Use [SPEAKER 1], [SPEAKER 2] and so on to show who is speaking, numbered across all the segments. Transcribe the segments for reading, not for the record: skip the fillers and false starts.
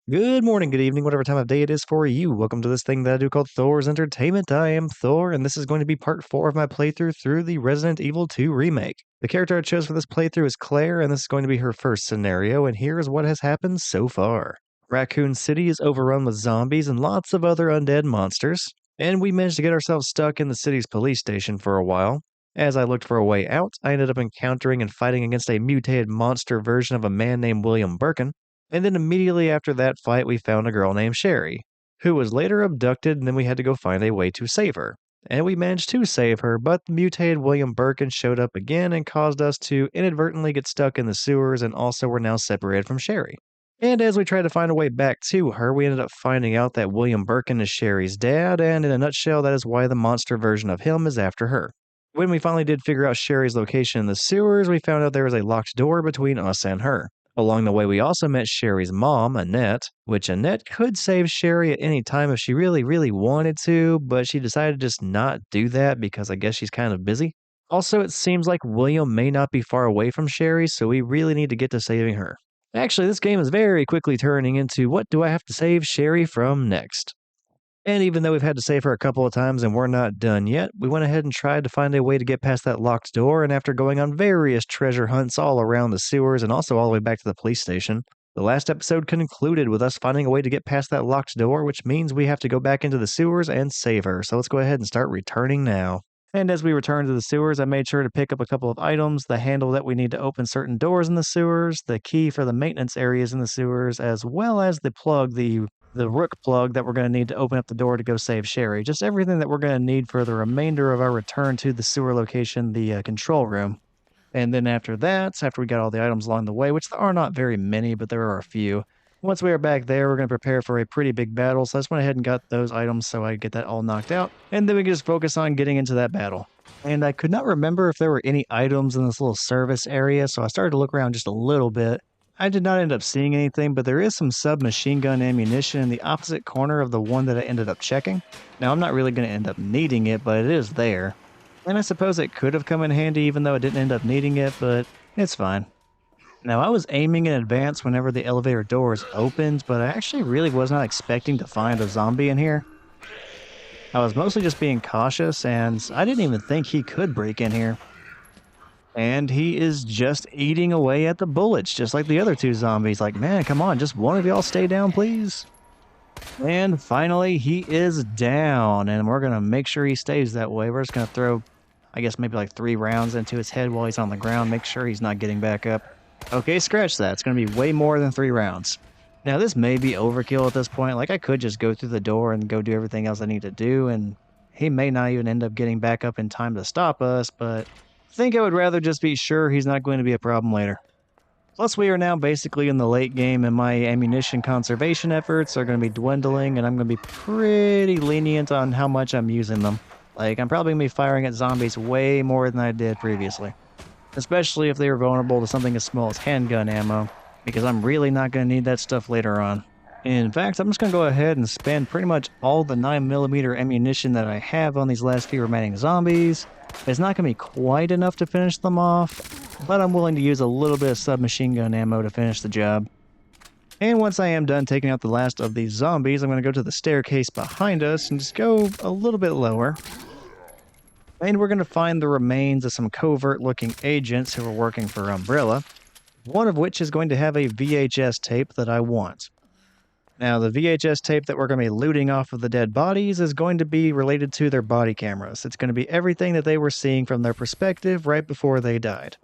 [SPEAKER 1] Good morning, good evening, whatever time of day it is for you. Welcome to this thing that I do called Thor's Entertainment. I am Thor, and this is going to be part 4 of my playthrough through the Resident Evil 2 remake. The character I chose for this playthrough is Claire, and this is going to be her first scenario, and here is what has happened so far. Raccoon City is overrun with zombies and lots of other undead monsters, and we managed to get ourselves stuck in the city's police station for a while. As I looked for a way out, I ended up encountering and fighting against a mutated monster version of a man named William Birkin. And then immediately after that fight, we found a girl named Sherry, who was later abducted, and then we had to go find a way to save her. And we managed to save her, but the mutated William Birkin showed up again and caused us to inadvertently get stuck in the sewers, and also we're now separated from Sherry. And as we tried to find a way back to her, we ended up finding out that William Birkin is Sherry's dad, and in a nutshell, that is why the monster version of him is after her. When we finally did figure out Sherry's location in the sewers, we found out there was a locked door between us and her. Along the way, we also met Sherry's mom, Annette, which Annette could save Sherry at any time if she really wanted to, but she decided to just not do that because I guess she's kind of busy. Also, it seems like William may not be far away from Sherry, so we really need to get to saving her. Actually, this game is very quickly turning into what do I have to save Sherry from next? And even though we've had to save her a couple of times and we're not done yet, we went ahead and tried to find a way to get past that locked door, and after going on various treasure hunts all around the sewers and also all the way back to the police station, the last episode concluded with us finding a way to get past that locked door, which means we have to go back into the sewers and save her. So let's go ahead and start returning now. And as we return to the sewers, I made sure to pick up a couple of items, the handle that we need to open certain doors in the sewers, the key for the maintenance areas in the sewers, as well as the plug, the rook plug that we're going to need to open up the door to go save Sherry. Just everything that we're going to need for the remainder of our return to the sewer location, the control room. And then after that, after we got all the items along the way, which there are not very many, but there are a few. Once we are back there, we're going to prepare for a pretty big battle. So I just went ahead and got those items so I get that all knocked out. And then we can just focus on getting into that battle. And I could not remember if there were any items in this little service area, so I started to look around just a little bit. I did not end up seeing anything, but there is some submachine gun ammunition in the opposite corner of the one that I ended up checking. Now, I'm not really going to end up needing it, but it is there. And I suppose it could have come in handy even though I didn't end up needing it, but it's fine. Now, I was aiming in advance whenever the elevator doors opened, but I actually really was not expecting to find a zombie in here. I was mostly just being cautious, and I didn't even think he could break in here. And he is just eating away at the bullets, just like the other two zombies. Like, man, come on, just one of y'all stay down, please. And finally, he is down, and we're going to make sure he stays that way. We're just going to throw, I guess, maybe like 3 rounds into his head while he's on the ground, make sure he's not getting back up. Okay, scratch that. It's going to be way more than 3 rounds. Now, this may be overkill at this point. Like, I could just go through the door and go do everything else I need to do, and he may not even end up getting back up in time to stop us, but I think I would rather just be sure he's not going to be a problem later. Plus, we are now basically in the late game, and my ammunition conservation efforts are going to be dwindling, and I'm going to be pretty lenient on how much I'm using them. Like, I'm probably going to be firing at zombies way more than I did previously. Especially if they were vulnerable to something as small as handgun ammo, because I'm really not going to need that stuff later on. In fact, I'm just going to go ahead and spend pretty much all the 9mm ammunition that I have on these last few remaining zombies. It's not going to be quite enough to finish them off, but I'm willing to use a little bit of submachine gun ammo to finish the job. And once I am done taking out the last of these zombies, I'm going to go to the staircase behind us and just go a little bit lower. And we're going to find the remains of some covert-looking agents who are working for Umbrella, one of which is going to have a VHS tape that I want. Now, the VHS tape that we're going to be looting off of the dead bodies is going to be related to their body cameras. It's going to be everything that they were seeing from their perspective right before they died.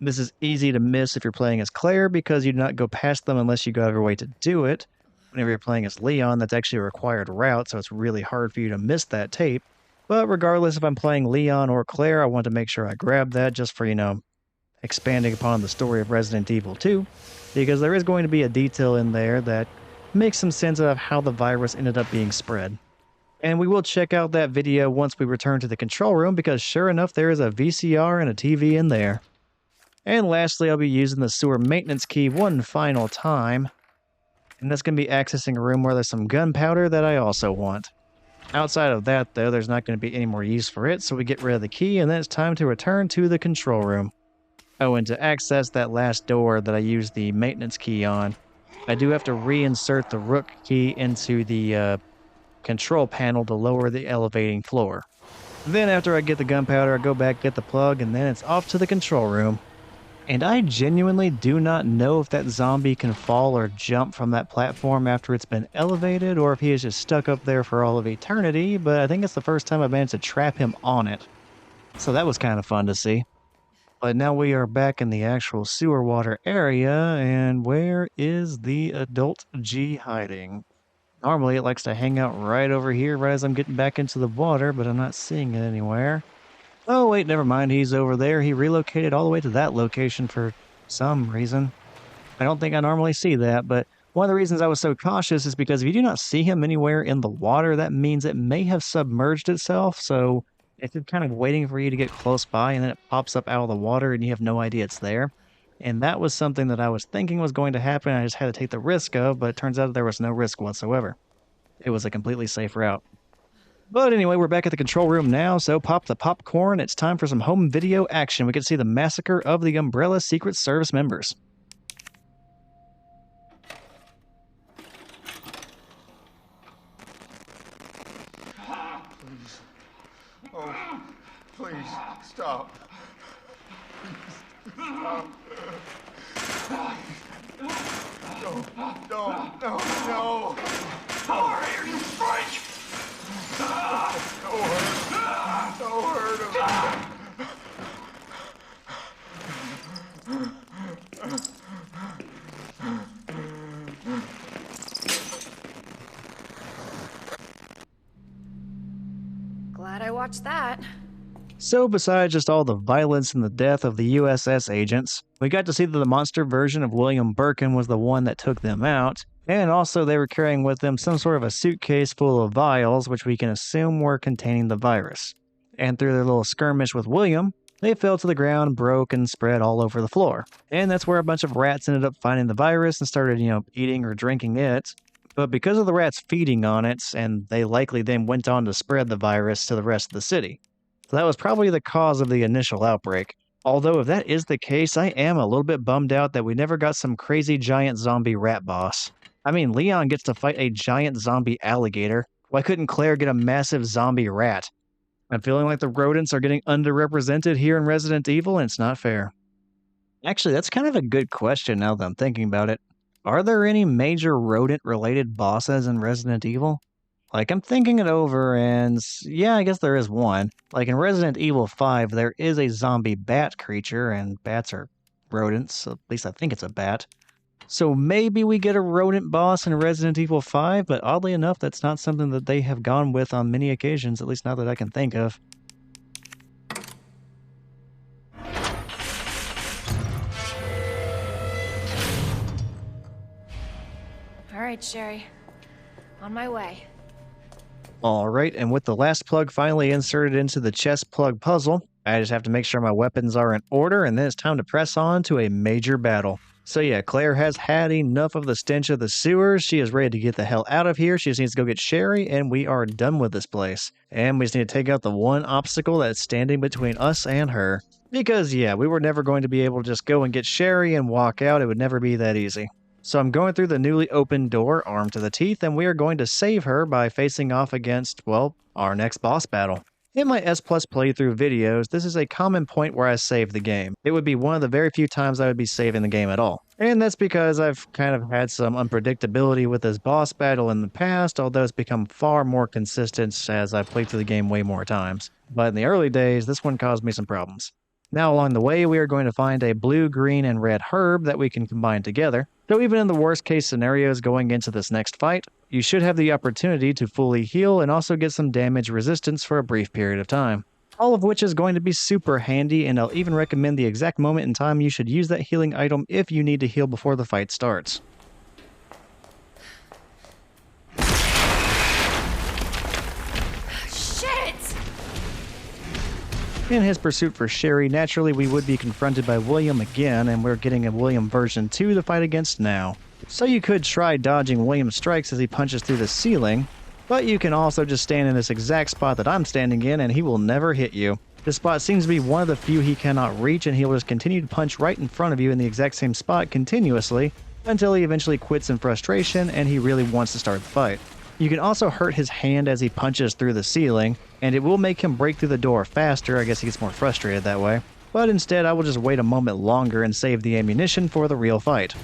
[SPEAKER 1] This is easy to miss if you're playing as Claire because you do not go past them unless you go out of your way to do it. Whenever you're playing as Leon, that's actually a required route, so it's really hard for you to miss that tape. But regardless if I'm playing Leon or Claire, I want to make sure I grab that just for, expanding upon the story of Resident Evil 2, because there is going to be a detail in there that makes some sense of how the virus ended up being spread. And we will check out that video once we return to the control room, because sure enough, there is a VCR and a TV in there. And lastly, I'll be using the sewer maintenance key one final time, and that's going to be accessing a room where there's some gunpowder that I also want. Outside of that, though, there's not going to be any more use for it, so we get rid of the key, and then it's time to return to the control room. Oh, and to access that last door that I used the maintenance key on, I do have to reinsert the rook key into the control panel to lower the elevating floor. Then after I get the gunpowder, I go back, get the plug, and then it's off to the control room. And I genuinely do not know if that zombie can fall or jump from that platform after it's been elevated, or if he is just stuck up there for all of eternity, but I think it's the first time I've managed to trap him on it. So that was kind of fun to see. But now we are back in the actual sewer water area, and where is the adult G hiding? Normally it likes to hang out right over here right as I'm getting back into the water, but I'm not seeing it anywhere. Oh, wait, never mind. He's over there. He relocated all the way to that location for some reason. I don't think I normally see that, but one of the reasons I was so cautious is because if you do not see him anywhere in the water, that means it may have submerged itself. So it's just kind of waiting for you to get close by, and then it pops up out of the water and you have no idea it's there. And that was something that I was thinking was going to happen. I just had to take the risk of, but it turns out there was no risk whatsoever. It was a completely safe route. But anyway, we're back at the control room now, so pop the popcorn. It's time for some home video action. We can see the massacre of the Umbrella Secret Service members.
[SPEAKER 2] Please. Oh, please, stop. Stop. No. Over here, you freak! Don't hurt him.
[SPEAKER 3] Glad I watched that.
[SPEAKER 1] So besides just all the violence and the death of the USS agents, we got to see that the monster version of William Birkin was the one that took them out, and also they were carrying with them some sort of a suitcase full of vials, which we can assume were containing the virus. And through their little skirmish with William, they fell to the ground, broke, and spread all over the floor. And that's where a bunch of rats ended up finding the virus and started, eating or drinking it. But because of the rats feeding on it, and they likely then went on to spread the virus to the rest of the city. So that was probably the cause of the initial outbreak. Although if that is the case, I am a little bit bummed out that we never got some crazy giant zombie rat boss. I mean, Leon gets to fight a giant zombie alligator. Why couldn't Claire get a massive zombie rat? I'm feeling like the rodents are getting underrepresented here in Resident Evil, and it's not fair. Actually, that's kind of a good question now that I'm thinking about it. Are there any major rodent-related bosses in Resident Evil? Like, I'm thinking it over, and yeah, I guess there is one. Like in Resident Evil 5, there is a zombie bat creature, and bats are rodents, at least I think it's a bat. So maybe we get a rodent boss in Resident Evil 5, but oddly enough, that's not something that they have gone with on many occasions, at least not that I can think of.
[SPEAKER 3] All right, Sherry. On my way.
[SPEAKER 1] Alright, and with the last plug finally inserted into the chest plug puzzle, I just have to make sure my weapons are in order, and then it's time to press on to a major battle. So yeah, Claire has had enough of the stench of the sewers. She is ready to get the hell out of here. She just needs to go get Sherry, and we are done with this place. And we just need to take out the one obstacle that's standing between us and her. Because yeah, we were never going to be able to just go and get Sherry and walk out. It would never be that easy. So I'm going through the newly opened door, armed to the teeth, and we are going to save her by facing off against, well, our next boss battle. In my S Plus playthrough videos, this is a common point where I save the game. It would be one of the very few times I would be saving the game at all. And that's because I've kind of had some unpredictability with this boss battle in the past, although it's become far more consistent as I've played through the game way more times. But in the early days, this one caused me some problems. Now along the way, we are going to find a blue, green, and red herb that we can combine together. So even in the worst case scenarios going into this next fight, you should have the opportunity to fully heal and also get some damage resistance for a brief period of time. All of which is going to be super handy, and I'll even recommend the exact moment in time you should use that healing item if you need to heal before the fight starts. In his pursuit for Sherry, naturally we would be confronted by William again, and we're getting a William version 2 to fight against now. So you could try dodging William's strikes as he punches through the ceiling, but you can also just stand in this exact spot that I'm standing in and he will never hit you. This spot seems to be one of the few he cannot reach, and he'll just continue to punch right in front of you in the exact same spot continuously, until he eventually quits in frustration and he really wants to start the fight. You can also hurt his hand as he punches through the ceiling, and it will make him break through the door faster. I guess he gets more frustrated that way. But instead, I will just wait a moment longer and save the ammunition for the real fight.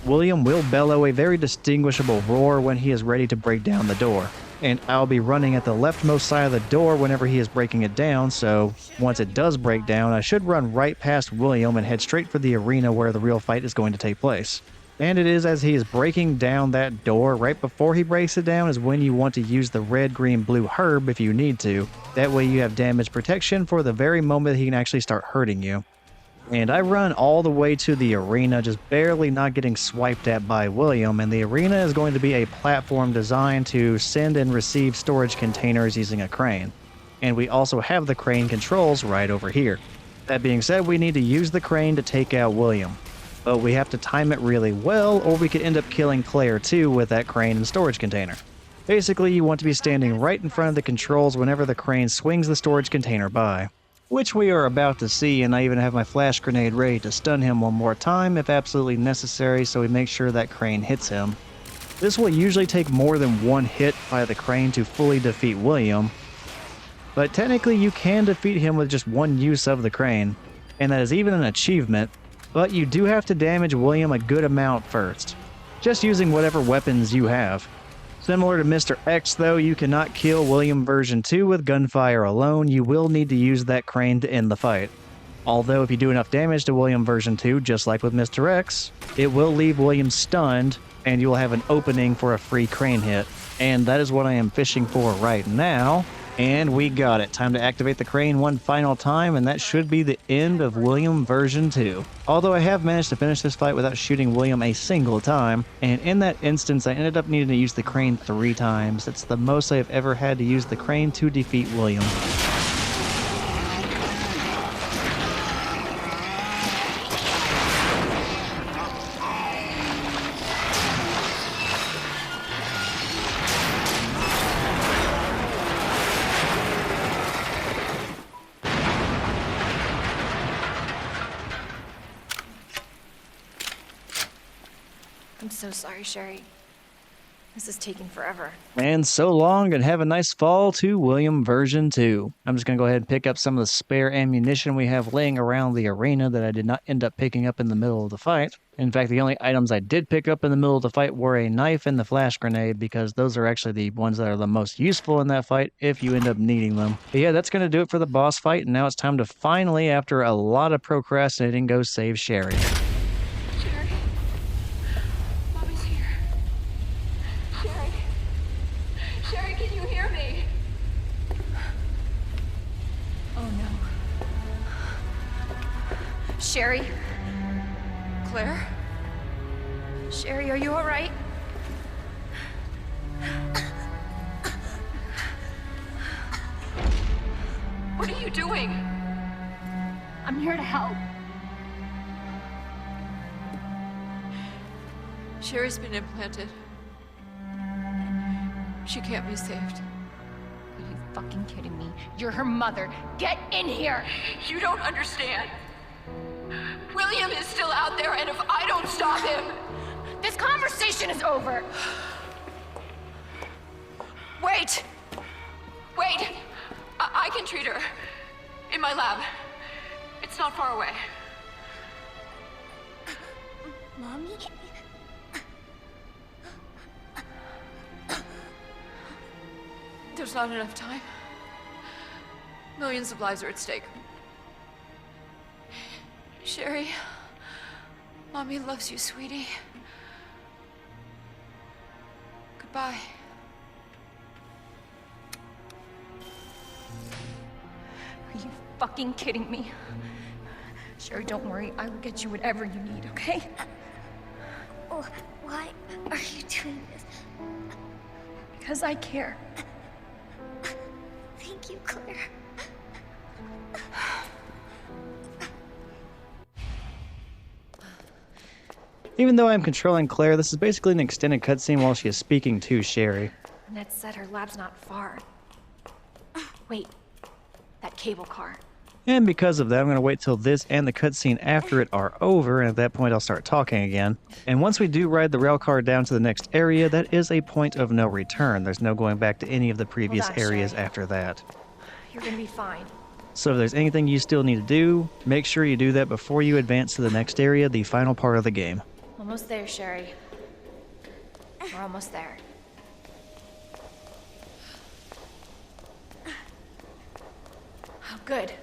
[SPEAKER 1] William will bellow a very distinguishable roar when he is ready to break down the door. And I'll be running at the leftmost side of the door whenever he is breaking it down, so once it does break down, I should run right past William and head straight for the arena where the real fight is going to take place. And it is as he is breaking down that door, right before he breaks it down, is when you want to use the red, green, blue herb if you need to. That way you have damage protection for the very moment he can actually start hurting you. And I run all the way to the arena, just barely not getting swiped at by William, and the arena is going to be a platform designed to send and receive storage containers using a crane. And we also have the crane controls right over here. That being said, we need to use the crane to take out William. But we have to time it really well, or we could end up killing Claire too with that crane and storage container. Basically, you want to be standing right in front of the controls whenever the crane swings the storage container by. Which we are about to see, and I even have my flash grenade ready to stun him one more time if absolutely necessary, so we make sure that crane hits him. This will usually take more than one hit by the crane to fully defeat William, but technically you can defeat him with just one use of the crane, and that is even an achievement. But you do have to damage William a good amount first, just using whatever weapons you have. Similar to Mr. X though, you cannot kill William version 2 with gunfire alone, you will need to use that crane to end the fight. Although if you do enough damage to William version 2, just like with Mr. X, it will leave William stunned and you will have an opening for a free crane hit. And that is what I am fishing for right now. And we got it. Time to activate the crane one final time, and that should be the end of William version 2. Although I have managed to finish this fight without shooting William a single time, and in that instance I ended up needing to use the crane 3 times. It's the most I've ever had to use the crane to defeat William.
[SPEAKER 3] I'm so sorry, Sherry. This is taking forever.
[SPEAKER 1] And so long, and have a nice fall to William version 2. I'm just going to go ahead and pick up some of the spare ammunition we have laying around the arena that I did not end up picking up in the middle of the fight. In fact, the only items I did pick up in the middle of the fight were a knife and the flash grenade, because those are actually the ones that are the most useful in that fight if you end up needing them. But yeah, that's going to do it for the boss fight, and now it's time to finally, after a lot of procrastinating, go save Sherry.
[SPEAKER 3] Sherry?
[SPEAKER 4] Claire?
[SPEAKER 3] Sherry, are you all right?
[SPEAKER 4] What are you doing?
[SPEAKER 3] I'm here to help.
[SPEAKER 4] Sherry's been implanted. She can't be saved.
[SPEAKER 3] Are you fucking kidding me? You're her mother. Get in here!
[SPEAKER 4] You don't understand. William is still out there, and if I don't stop him...
[SPEAKER 3] This conversation is over!
[SPEAKER 4] Wait! Wait! I can treat her. In my lab. It's not far away.
[SPEAKER 5] Mommy?
[SPEAKER 4] There's not enough time. Millions of lives are at stake. Sherry, Mommy loves you, sweetie. Goodbye.
[SPEAKER 3] Are you fucking kidding me? Sherry, don't worry. I will get you whatever you need, okay?
[SPEAKER 5] Why are you doing this?
[SPEAKER 3] Because I care.
[SPEAKER 5] Thank you, Claire.
[SPEAKER 1] Even though I'm controlling Claire, this is basically an extended cutscene while she is speaking to Sherry.
[SPEAKER 3] Annette said her lab's not far. Wait, that cable car.
[SPEAKER 1] And because of that, I'm going to wait till this and the cutscene after it are over, and at that point I'll start talking again. And once we do ride the rail car down to the next area, that is a point of no return. There's no going back to any of the previous areas after that.
[SPEAKER 3] You're gonna be fine.
[SPEAKER 1] So if there's anything you still need to do, make sure you do that before you advance to the next area, the final part of the game.
[SPEAKER 3] Almost there, Sherry. We're almost there. Oh, good.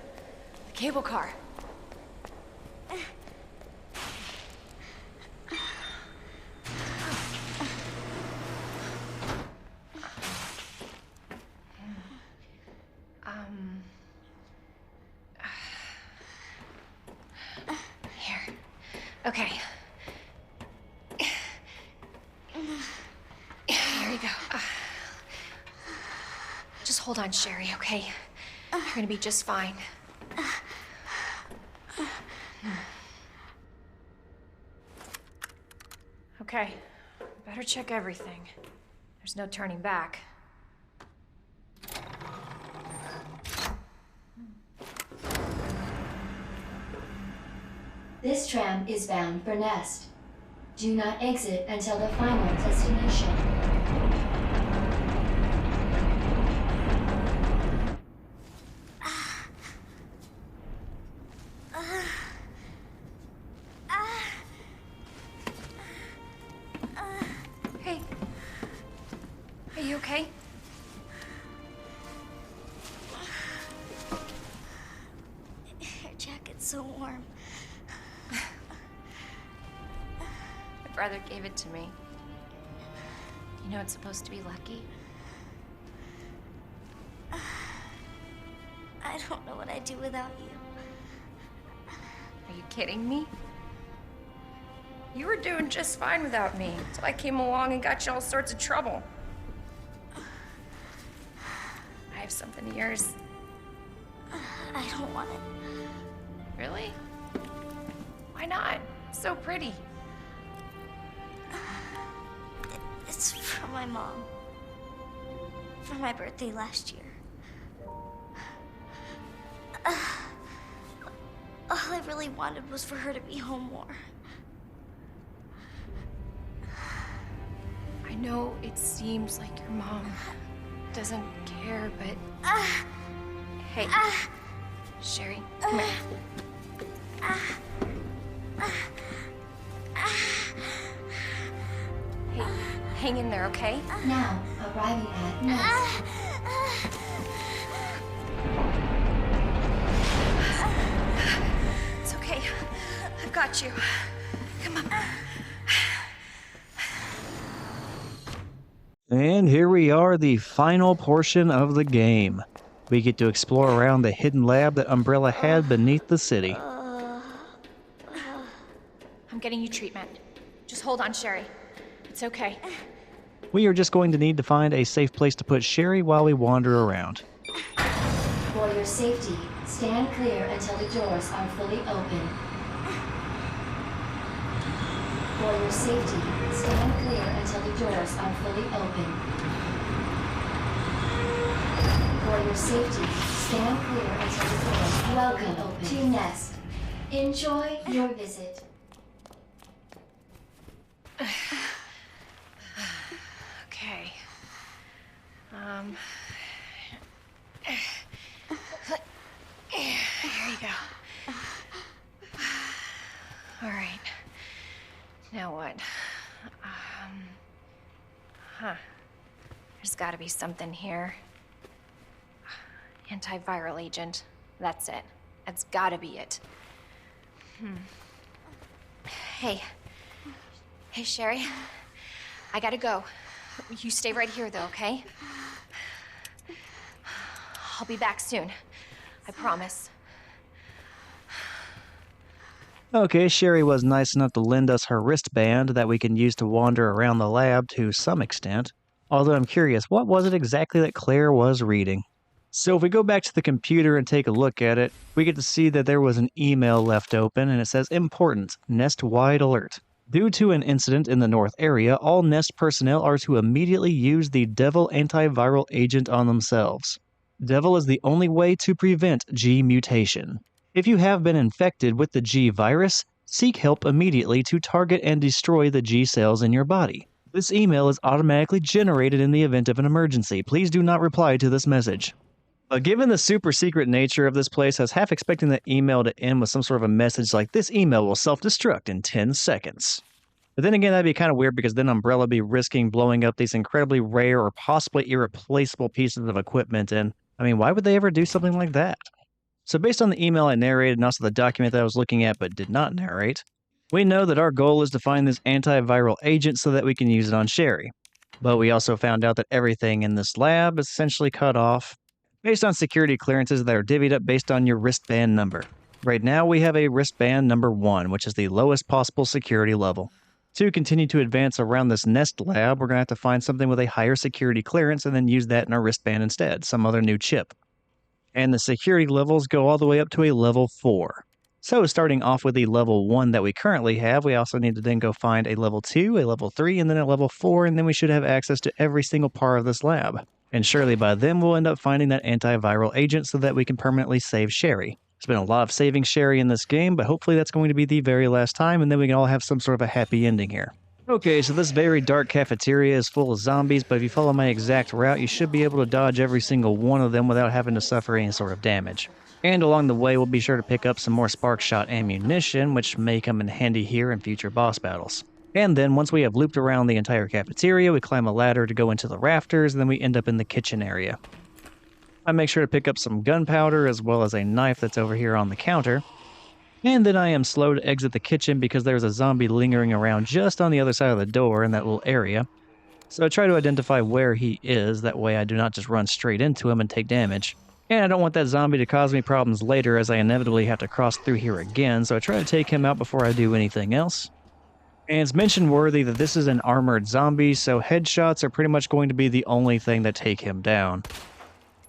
[SPEAKER 3] The cable car. Here. Okay. Here you go. Just hold on, Sherry, okay? You're gonna be just fine. Okay. Better check everything. There's no turning back.
[SPEAKER 6] This tram is bound for Nest. Do not exit until the final destination.
[SPEAKER 3] Hey. Are you okay?
[SPEAKER 5] Your jacket's so warm.
[SPEAKER 3] My brother gave it to me. You know it's supposed to be lucky?
[SPEAKER 5] I don't know what I'd do without you.
[SPEAKER 3] Are you kidding me? You were doing just fine without me, so I came along and got you all sorts of trouble. I have something of yours.
[SPEAKER 5] I don't want it.
[SPEAKER 3] Really? Why not? It's so pretty.
[SPEAKER 5] It's from my mom. For my birthday last year. All I really wanted was for her to be home more.
[SPEAKER 3] I know it seems like your mom doesn't care, but... Hey, Sherry, come here. Hey, hang in there, okay?
[SPEAKER 6] Now, arriving at Nest.
[SPEAKER 3] It's okay. I've got you. Come on.
[SPEAKER 1] And here we are, the final portion of the game. We get to explore around the hidden lab that Umbrella had beneath the city.
[SPEAKER 3] I'm getting you treatment. Just hold on, Sherry. It's okay.
[SPEAKER 1] We are just going to need to find a safe place to put Sherry while we wander around.
[SPEAKER 6] For your safety, stand clear until the doors are fully open. For your safety, stand clear until the doors are fully open. For your safety, stand clear until the doors are Welcome open to Nest. Enjoy your visit.
[SPEAKER 3] Okay. Here you go. All right. Now what? There's gotta be something here. Antiviral agent. That's it. That's gotta be it. Hey. Hey, Sherry. I gotta go. You stay right here, though, okay? I'll be back soon. I promise.
[SPEAKER 1] Okay, Sherry was nice enough to lend us her wristband that we can use to wander around the lab to some extent. Although I'm curious, what was it exactly that Claire was reading? So if we go back to the computer and take a look at it, we get to see that there was an email left open and it says, "Important, Nest-wide alert. Due to an incident in the North area, all Nest personnel are to immediately use the Devil antiviral agent on themselves." Devil is the only way to prevent G mutation. If you have been infected with the G virus, seek help immediately to target and destroy the G cells in your body. This email is automatically generated in the event of an emergency. Please do not reply to this message. But given the super secret nature of this place, I was half expecting the email to end with some sort of a message like, this email will self-destruct in 10 seconds. But then again, that'd be kind of weird because then Umbrella would be risking blowing up these incredibly rare or possibly irreplaceable pieces of equipment, and I mean, why would they ever do something like that? So based on the email I narrated and also the document that I was looking at but did not narrate, we know that our goal is to find this antiviral agent so that we can use it on Sherry. But we also found out that everything in this lab is essentially cut off based on security clearances that are divvied up based on your wristband number. Right now we have a wristband number 1, which is the lowest possible security level. To continue to advance around this nest lab, we're going to have to find something with a higher security clearance and then use that in our wristband instead, some other new chip. And the security levels go all the way up to a level 4. So starting off with the level 1 that we currently have, we also need to then go find a level 2, a level 3, and then a level 4, and then we should have access to every single part of this lab. And surely by then we'll end up finding that antiviral agent so that we can permanently save Sherry. There's been a lot of saving Sherry in this game, but hopefully that's going to be the very last time, and then we can all have some sort of a happy ending here. Okay, so this very dark cafeteria is full of zombies, but if you follow my exact route, you should be able to dodge every single one of them without having to suffer any sort of damage. And along the way, we'll be sure to pick up some more spark shot ammunition, which may come in handy here in future boss battles. And then once we have looped around the entire cafeteria, we climb a ladder to go into the rafters, and then we end up in the kitchen area. I make sure to pick up some gunpowder as well as a knife that's over here on the counter. And then I am slow to exit the kitchen because there's a zombie lingering around just on the other side of the door in that little area. So I try to identify where he is, that way I do not just run straight into him and take damage. And I don't want that zombie to cause me problems later as I inevitably have to cross through here again, so I try to take him out before I do anything else. And it's mention worthy that this is an armored zombie, so headshots are pretty much going to be the only thing that take him down.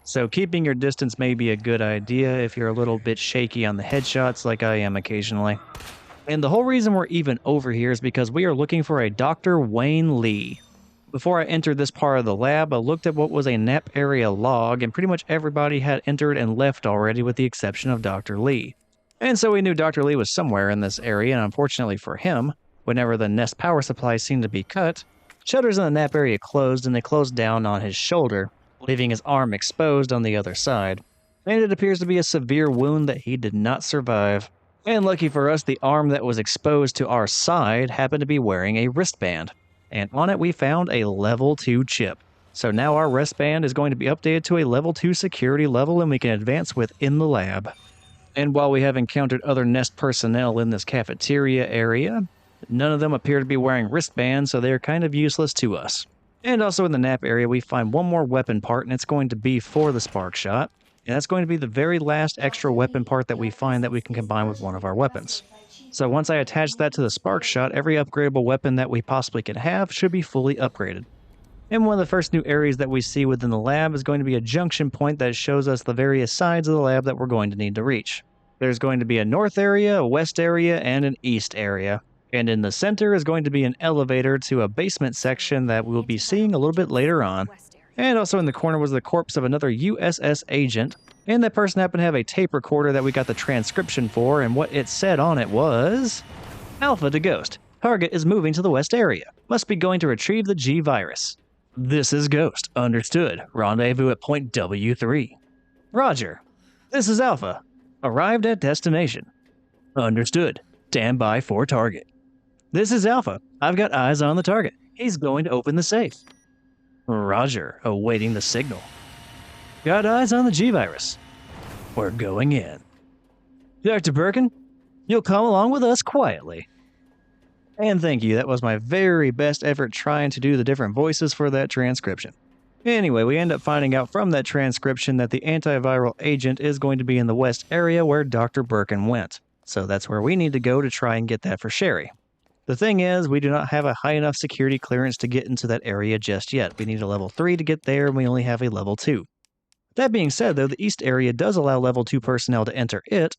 [SPEAKER 1] So keeping your distance may be a good idea if you're a little bit shaky on the headshots like I am occasionally. And the whole reason we're even over here is because we are looking for a Dr. Wayne Lee. Before I entered this part of the lab, I looked at what was a nap area log, and pretty much everybody had entered and left already with the exception of Dr. Lee. And so we knew Dr. Lee was somewhere in this area, and unfortunately for him, whenever the nest power supply seemed to be cut, shutters in the nap area closed and they closed down on his shoulder, leaving his arm exposed on the other side. And it appears to be a severe wound that he did not survive. And lucky for us, the arm that was exposed to our side happened to be wearing a wristband. And on it we found a level 2 chip. So now our wristband is going to be updated to a level 2 security level and we can advance within the lab. And while we have encountered other Nest personnel in this cafeteria area, none of them appear to be wearing wristbands, so they're kind of useless to us. And also in the nap area, we find one more weapon part, and it's going to be for the spark shot. And that's going to be the very last extra weapon part that we find that we can combine with one of our weapons. So once I attach that to the spark shot, every upgradable weapon that we possibly can have should be fully upgraded. And one of the first new areas that we see within the lab is going to be a junction point that shows us the various sides of the lab that we're going to need to reach. There's going to be a north area, a west area, and an east area. And in the center is going to be an elevator to a basement section that we'll be seeing a little bit later on. And also in the corner was the corpse of another USS agent. And that person happened to have a tape recorder that we got the transcription for, and what it said on it was... Alpha to Ghost. Target is moving to the west area. Must be going to retrieve the G virus. This is Ghost. Understood. Rendezvous at point W3. Roger. This is Alpha. Arrived at destination. Understood. Stand by for target. This is Alpha. I've got eyes on the target. He's going to open the safe. Roger, awaiting the signal. Got eyes on the G-Virus. We're going in. Dr. Birkin, you'll come along with us quietly. And thank you, that was my very best effort trying to do the different voices for that transcription. Anyway, we end up finding out from that transcription that the antiviral agent is going to be in the west area where Dr. Birkin went. So that's where we need to go to try and get that for Sherry. The thing is, we do not have a high enough security clearance to get into that area just yet. We need a level 3 to get there, and we only have a level 2. That being said, though, the east area does allow level 2 personnel to enter it,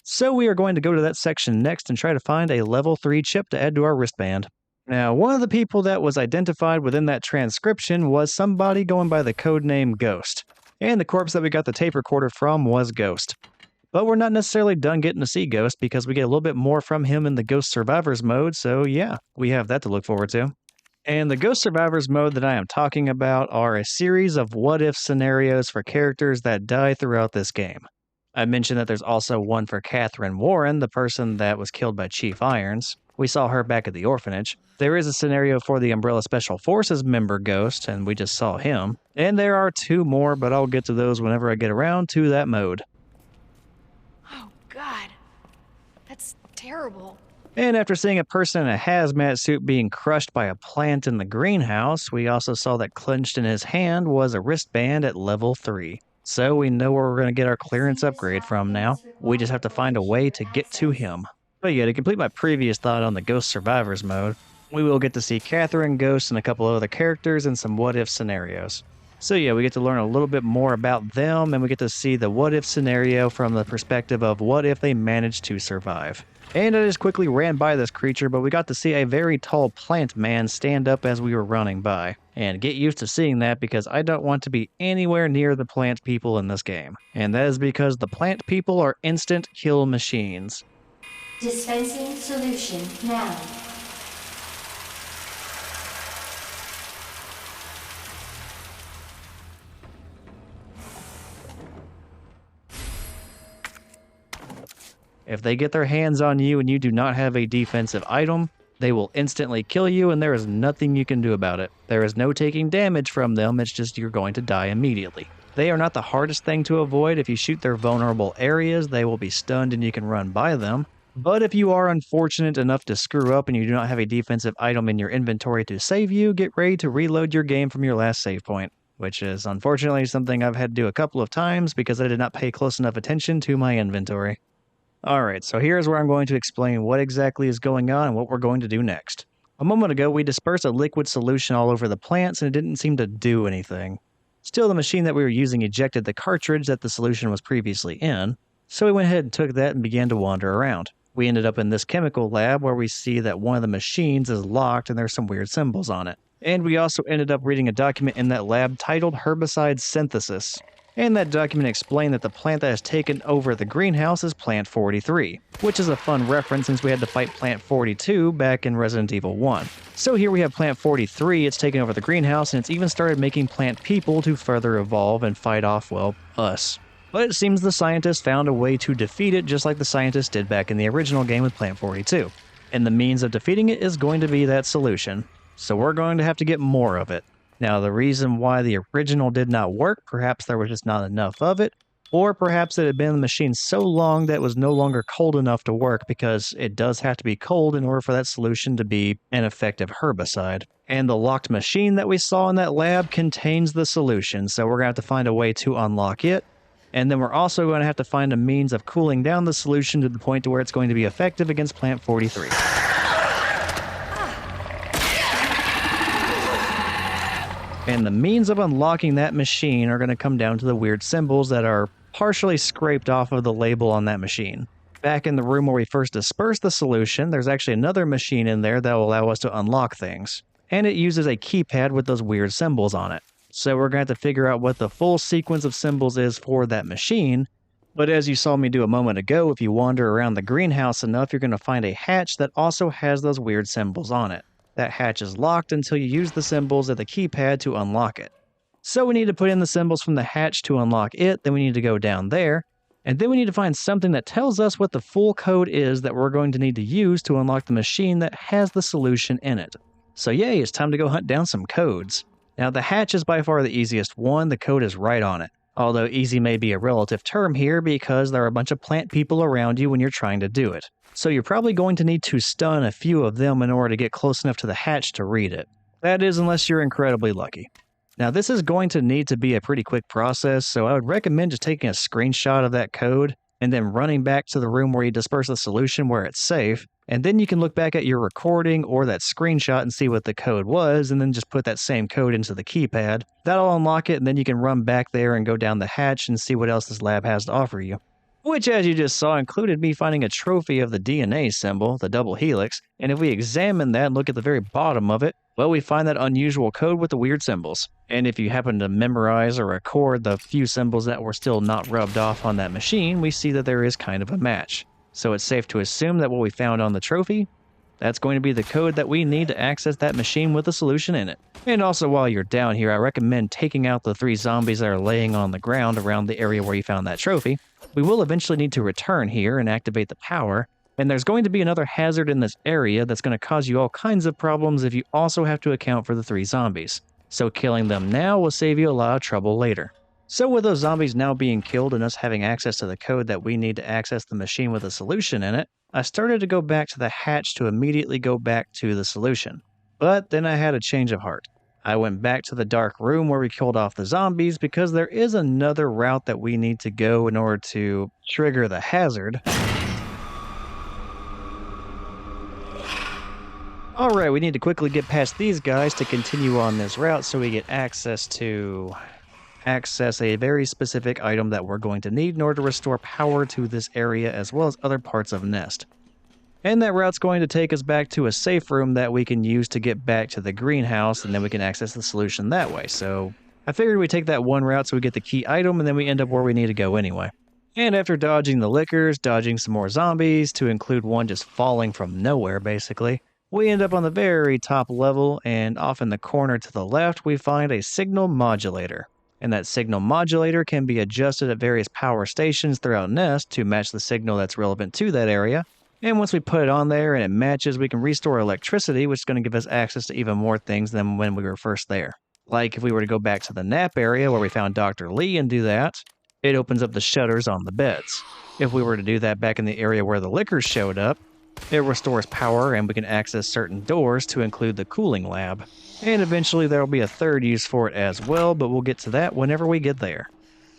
[SPEAKER 1] so we are going to go to that section next and try to find a level 3 chip to add to our wristband. Now, one of the people that was identified within that transcription was somebody going by the codename Ghost. And the corpse that we got the tape recorder from was Ghost. But we're not necessarily done getting to see Ghost because we get a little bit more from him in the Ghost Survivors mode, so yeah, we have that to look forward to. And the Ghost Survivors mode that I am talking about are a series of what-if scenarios for characters that die throughout this game. I mentioned that there's also one for Catherine Warren, the person that was killed by Chief Irons. We saw her back at the orphanage. There is a scenario for the Umbrella Special Forces member Ghost, and we just saw him. And there are 2 more, but I'll get to those whenever I get around to that mode.
[SPEAKER 3] Oh, God. That's terrible.
[SPEAKER 1] And after seeing a person in a hazmat suit being crushed by a plant in the greenhouse, we also saw that clenched in his hand was a wristband at level 3. So we know where we're going to get our clearance upgrade from now. We just have to find a way to get to him. But yeah, to complete my previous thought on the Ghost Survivors mode, we will get to see Catherine, Ghost, and a couple of other characters in some what-if scenarios. So yeah, we get to learn a little bit more about them, and we get to see the what-if scenario from the perspective of what if they managed to survive. And I just quickly ran by this creature, but we got to see a very tall plant man stand up as we were running by. And get used to seeing that because I don't want to be anywhere near the plant people in this game. And that is because the plant people are instant kill machines.
[SPEAKER 6] Dispensing solution now.
[SPEAKER 1] If they get their hands on you and you do not have a defensive item, they will instantly kill you and there is nothing you can do about it. There is no taking damage from them, it's just you're going to die immediately. They are not the hardest thing to avoid. If you shoot their vulnerable areas, they will be stunned and you can run by them. But if you are unfortunate enough to screw up and you do not have a defensive item in your inventory to save you, get ready to reload your game from your last save point, which is unfortunately something I've had to do a couple of times because I did not pay close enough attention to my inventory. Alright, so here's where I'm going to explain what exactly is going on and what we're going to do next. A moment ago, we dispersed a liquid solution all over the plants and it didn't seem to do anything. Still, the machine that we were using ejected the cartridge that the solution was previously in, so we went ahead and took that and began to wander around. We ended up in this chemical lab where we see that one of the machines is locked and there's some weird symbols on it. And we also ended up reading a document in that lab titled Herbicide Synthesis. And that document explained that the plant that has taken over the greenhouse is Plant 43, which is a fun reference since we had to fight Plant 42 back in Resident Evil 1. So here we have Plant 43, it's taken over the greenhouse, and it's even started making plant people to further evolve and fight off, well, us. But it seems the scientists found a way to defeat it just like the scientists did back in the original game with Plant 42. And the means of defeating it is going to be that solution. So we're going to have to get more of it. Now, the reason why the original did not work, perhaps there was just not enough of it, or perhaps it had been in the machine so long that it was no longer cold enough to work because it does have to be cold in order for that solution to be an effective herbicide. And the locked machine that we saw in that lab contains the solution, so we're going to have to find a way to unlock it. And then we're also going to have to find a means of cooling down the solution to the point to where it's going to be effective against Plant 43. And the means of unlocking that machine are going to come down to the weird symbols that are partially scraped off of the label on that machine. Back in the room where we first dispersed the solution, there's actually another machine in there that will allow us to unlock things. And it uses a keypad with those weird symbols on it. So we're going to have to figure out what the full sequence of symbols is for that machine. But as you saw me do a moment ago, if you wander around the greenhouse enough, you're going to find a hatch that also has those weird symbols on it. That hatch is locked until you use the symbols at the keypad to unlock it. So we need to put in the symbols from the hatch to unlock it, then we need to go down there, and then we need to find something that tells us what the full code is that we're going to need to use to unlock the machine that has the solution in it. So yay, it's time to go hunt down some codes. Now the hatch is by far the easiest one, the code is right on it. Although easy may be a relative term here because there are a bunch of plant people around you when you're trying to do it. So you're probably going to need to stun a few of them in order to get close enough to the hatch to read it. That is, unless you're incredibly lucky. Now this is going to need to be a pretty quick process, so I would recommend just taking a screenshot of that code and then running back to the room where you disperse the solution where it's safe, and then you can look back at your recording or that screenshot and see what the code was, and then just put that same code into the keypad. That'll unlock it, and then you can run back there and go down the hatch and see what else this lab has to offer you. which as you just saw included me finding a trophy of the DNA symbol, the double helix, and if we examine that and look at the very bottom of it, well, we find that unusual code with the weird symbols. And if you happen to memorize or record the few symbols that were still not rubbed off on that machine, we see that there is kind of a match. So it's safe to assume that what we found on the trophy, that's going to be the code that we need to access that machine with a solution in it. And also while you're down here, I recommend taking out the 3 zombies that are laying on the ground around the area where you found that trophy. We will eventually need to return here and activate the power, and there's going to be another hazard in this area that's going to cause you all kinds of problems if you also have to account for the 3 zombies. So killing them now will save you a lot of trouble later. So with those zombies now being killed and us having access to the code that we need to access the machine with a solution in it, I started to go back to the hatch to immediately go back to the solution. But then I had a change of heart. I went back to the dark room where we killed off the zombies because there is another route that we need to go in order to trigger the hazard. Alright, we need to quickly get past these guys to continue on this route so we get access a very specific item that we're going to need in order to restore power to this area as well as other parts of Nest. And that route's going to take us back to a safe room that we can use to get back to the greenhouse, and then we can access the solution that way. So I figured we'd take that one route so we get the key item, and then we end up where we need to go anyway. And after dodging the lickers, dodging some more zombies, to include one just falling from nowhere basically, we end up on the very top level, and off in the corner to the left we find a signal modulator. And that signal modulator can be adjusted at various power stations throughout Nest to match the signal that's relevant to that area. And once we put it on there and it matches, we can restore electricity, which is going to give us access to even more things than when we were first there. Like if we were to go back to the nap area where we found Dr. Lee and do that, it opens up the shutters on the beds. If we were to do that back in the area where the liquors showed up, it restores power and we can access certain doors to include the cooling lab. And eventually there will be a third use for it as well, but we'll get to that whenever we get there.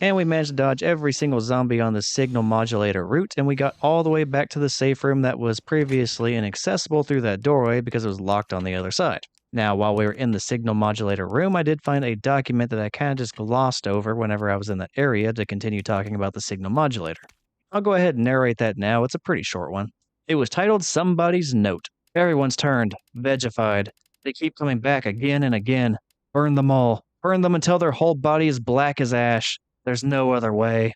[SPEAKER 1] And we managed to dodge every single zombie on the signal modulator route, and we got all the way back to the safe room that was previously inaccessible through that doorway because it was locked on the other side. Now, while we were in the signal modulator room, I did find a document that I kind of just glossed over whenever I was in that area to continue talking about the signal modulator. I'll go ahead and narrate that now. It's a pretty short one. It was titled Somebody's Note. Everyone's turned, vegified. They keep coming back again and again. Burn them all. Burn them until their whole body is black as ash. There's no other way.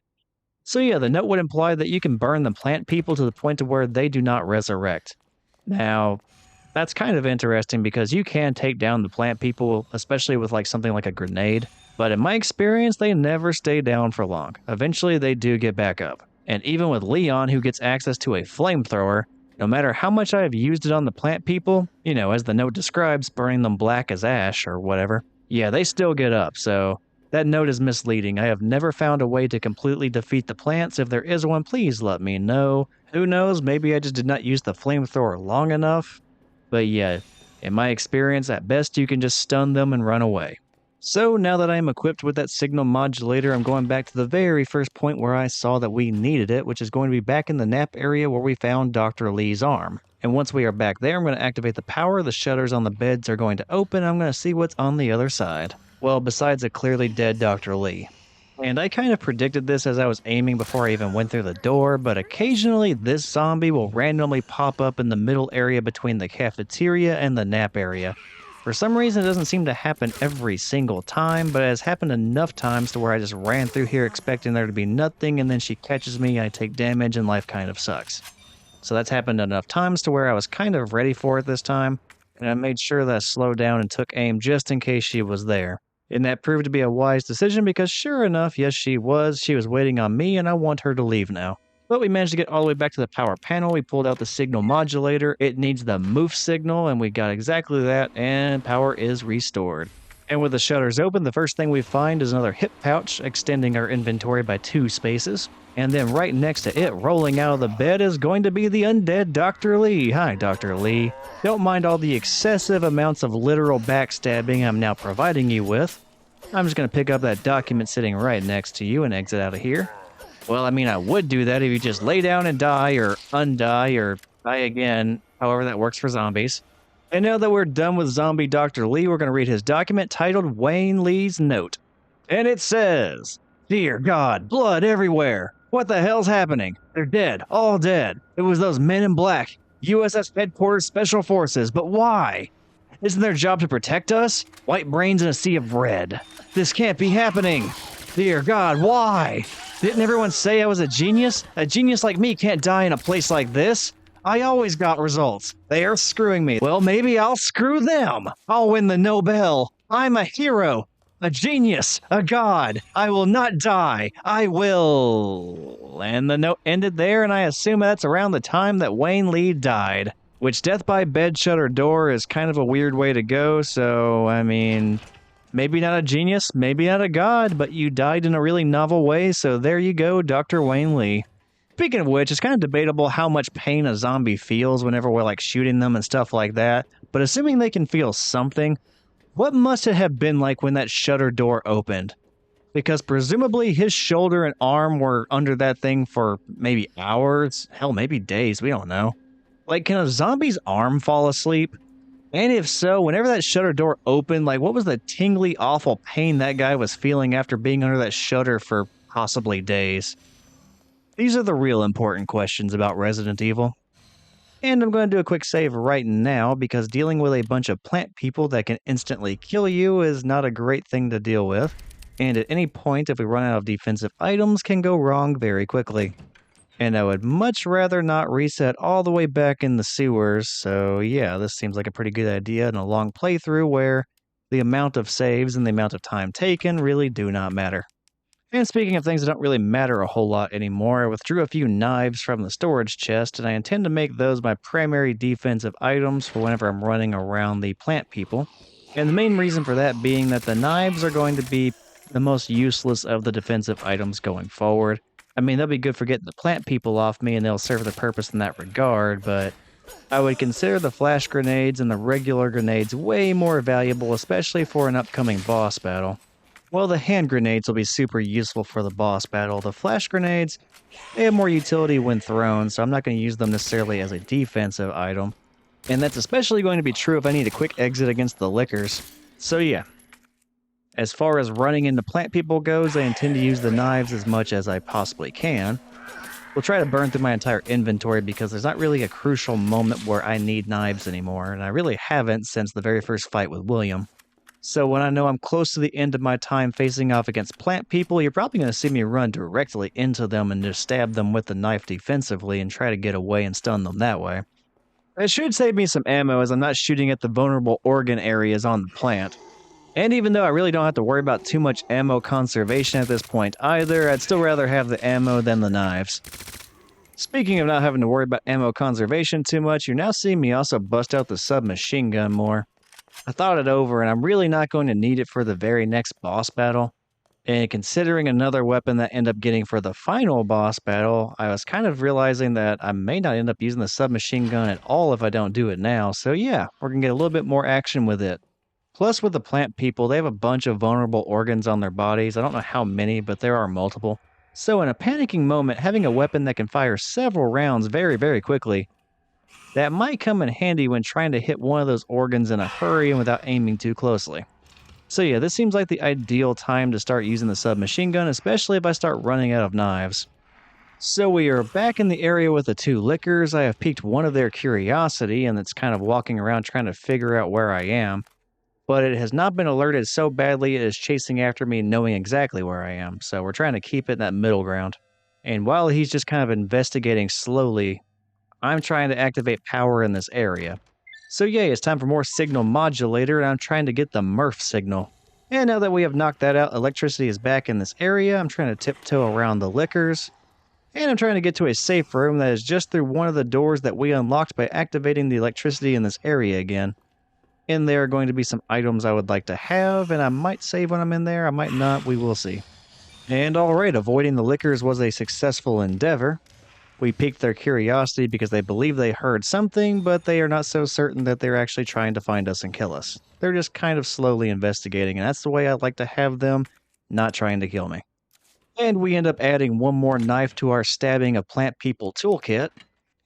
[SPEAKER 1] So yeah, the note would imply that you can burn the plant people to the point to where they do not resurrect. Now, that's kind of interesting because you can take down the plant people, especially with like something like a grenade. But in my experience, they never stay down for long. Eventually, they do get back up. And even with Leon, who gets access to a flamethrower, no matter how much I have used it on the plant people, you know, as the note describes, burning them black as ash or whatever, yeah, they still get up, so that note is misleading. I have never found a way to completely defeat the plants. If there is one, please let me know. Who knows, maybe I just did not use the flamethrower long enough. But yeah, in my experience, at best you can just stun them and run away. So now that I am equipped with that signal modulator, I'm going back to the very first point where I saw that we needed it, which is going to be back in the nap area where we found Dr. Lee's arm. And once we are back there, I'm going to activate the power, the shutters on the beds are going to open, and I'm going to see what's on the other side. Well, besides a clearly dead Dr. Lee. And I kind of predicted this as I was aiming before I even went through the door, but occasionally this zombie will randomly pop up in the middle area between the cafeteria and the nap area. For some reason, it doesn't seem to happen every single time, but it has happened enough times to where I just ran through here expecting there to be nothing, and then she catches me, I take damage, and life kind of sucks. So that's happened enough times to where I was kind of ready for it this time, and I made sure that I slowed down and took aim just in case she was there. And that proved to be a wise decision because sure enough, yes she was waiting on me and I want her to leave now. But we managed to get all the way back to the power panel, we pulled out the signal modulator, it needs the moof signal and we got exactly that and power is restored. And with the shutters open, the first thing we find is another hip pouch extending our inventory by 2 spaces. And then right next to it, rolling out of the bed, is going to be the undead Dr. Lee. Hi, Dr. Lee. Don't mind all the excessive amounts of literal backstabbing I'm now providing you with. I'm just going to pick up that document sitting right next to you and exit out of here. Well, I mean, I would do that if you just lay down and die, or undie, or die again, however that works for zombies. And now that we're done with zombie Dr. Lee, we're going to read his document titled Wayne Lee's Note. And it says, "Dear God, blood everywhere. What the hell's happening? They're dead. All dead. It was those men in black. USS Headquarters Special Forces, but why? Isn't their job to protect us? White brains in a sea of red. This can't be happening. Dear God, why? Didn't everyone say I was a genius? A genius like me can't die in a place like this. I always got results. They are screwing me. Well, maybe I'll screw them. I'll win the Nobel. I'm a hero. A genius, a god. I will not die. I will. And the note ended there, and I assume that's around the time that Wayne Lee died. Which death by bed, shutter door is kind of a weird way to go, so, I mean, maybe not a genius, maybe not a god, but you died in a really novel way, so there you go, Dr. Wayne Lee. Speaking of which, it's kind of debatable how much pain a zombie feels whenever we're like shooting them and stuff like that, but assuming they can feel something, what must it have been like when that shutter door opened? Because presumably his shoulder and arm were under that thing for maybe hours, hell, maybe days, we don't know. Like, can a zombie's arm fall asleep? And if so, whenever that shutter door opened, like, what was the tingly, awful pain that guy was feeling after being under that shutter for possibly days? These are the real important questions about Resident Evil. And I'm going to do a quick save right now, because dealing with a bunch of plant people that can instantly kill you is not a great thing to deal with. And at any point, if we run out of defensive items, can go wrong very quickly. And I would much rather not reset all the way back in the sewers, so yeah, this seems like a pretty good idea in a long playthrough where the amount of saves and the amount of time taken really do not matter. And speaking of things that don't really matter a whole lot anymore, I withdrew a few knives from the storage chest, and I intend to make those my primary defensive items for whenever I'm running around the plant people. And the main reason for that being that the knives are going to be the most useless of the defensive items going forward. I mean, they'll be good for getting the plant people off me, and they'll serve the purpose in that regard, but I would consider the flash grenades and the regular grenades way more valuable, especially for an upcoming boss battle. Well, the hand grenades will be super useful for the boss battle. The flash grenades, they have more utility when thrown, so I'm not going to use them necessarily as a defensive item. And that's especially going to be true if I need a quick exit against the lickers. So yeah. As far as running into plant people goes, I intend to use the knives as much as I possibly can. We'll try to burn through my entire inventory because there's not really a crucial moment where I need knives anymore, and I really haven't since the very first fight with William. So when I know I'm close to the end of my time facing off against plant people, you're probably going to see me run directly into them and just stab them with the knife defensively and try to get away and stun them that way. It should save me some ammo as I'm not shooting at the vulnerable organ areas on the plant. And even though I really don't have to worry about too much ammo conservation at this point either, I'd still rather have the ammo than the knives. Speaking of not having to worry about ammo conservation too much, you're now seeing me also bust out the submachine gun more. I thought it over, and I'm really not going to need it for the very next boss battle. And considering another weapon that I end up getting for the final boss battle, I was kind of realizing that I may not end up using the submachine gun at all if I don't do it now. So yeah, we're going to get a little bit more action with it. Plus, with the plant people, they have a bunch of vulnerable organs on their bodies. I don't know how many, but there are multiple. So in a panicking moment, having a weapon that can fire several rounds very, very quickly, that might come in handy when trying to hit one of those organs in a hurry and without aiming too closely. So yeah, this seems like the ideal time to start using the submachine gun, especially if I start running out of knives. So we are back in the area with the two lickers. I have piqued one of their curiosity, and it's kind of walking around trying to figure out where I am. But it has not been alerted so badly it is chasing after me knowing exactly where I am, so we're trying to keep it in that middle ground. And while he's just kind of investigating slowly, I'm trying to activate power in this area. So yay, it's time for more signal modulator, and I'm trying to get the Murph signal. And now that we have knocked that out, electricity is back in this area. I'm trying to tiptoe around the lickers. And I'm trying to get to a safe room that is just through one of the doors that we unlocked by activating the electricity in this area again. In there are going to be some items I would like to have, and I might save when I'm in there, I might not, we will see. And alright, avoiding the lickers was a successful endeavor. We piqued their curiosity because they believe they heard something, but they are not so certain that they're actually trying to find us and kill us. They're just kind of slowly investigating, and that's the way I'd like to have them, not trying to kill me. And we end up adding one more knife to our stabbing of plant people toolkit.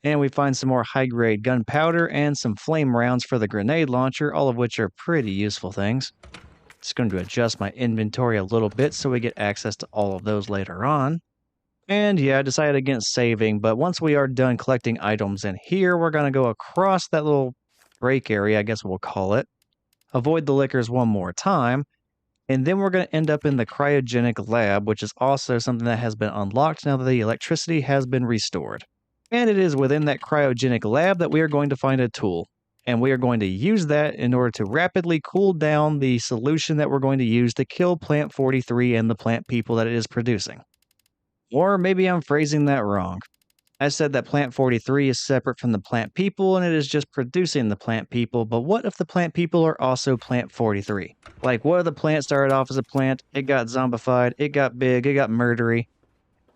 [SPEAKER 1] And we find some more high-grade gunpowder and some flame rounds for the grenade launcher, all of which are pretty useful things. Just going to adjust my inventory a little bit so we get access to all of those later on. And yeah, I decided against saving, but once we are done collecting items in here, we're going to go across that little break area, I guess we'll call it, avoid the lickers one more time, and then we're going to end up in the cryogenic lab, which is also something that has been unlocked now that the electricity has been restored. And it is within that cryogenic lab that we are going to find a tool. And we are going to use that in order to rapidly cool down the solution that we're going to use to kill Plant 43 and the plant people that it is producing. Or maybe I'm phrasing that wrong. I said that Plant 43 is separate from the plant people and it is just producing the plant people, but what if the plant people are also Plant 43? Like, what if the plant started off as a plant, it got zombified, it got big, it got murdery,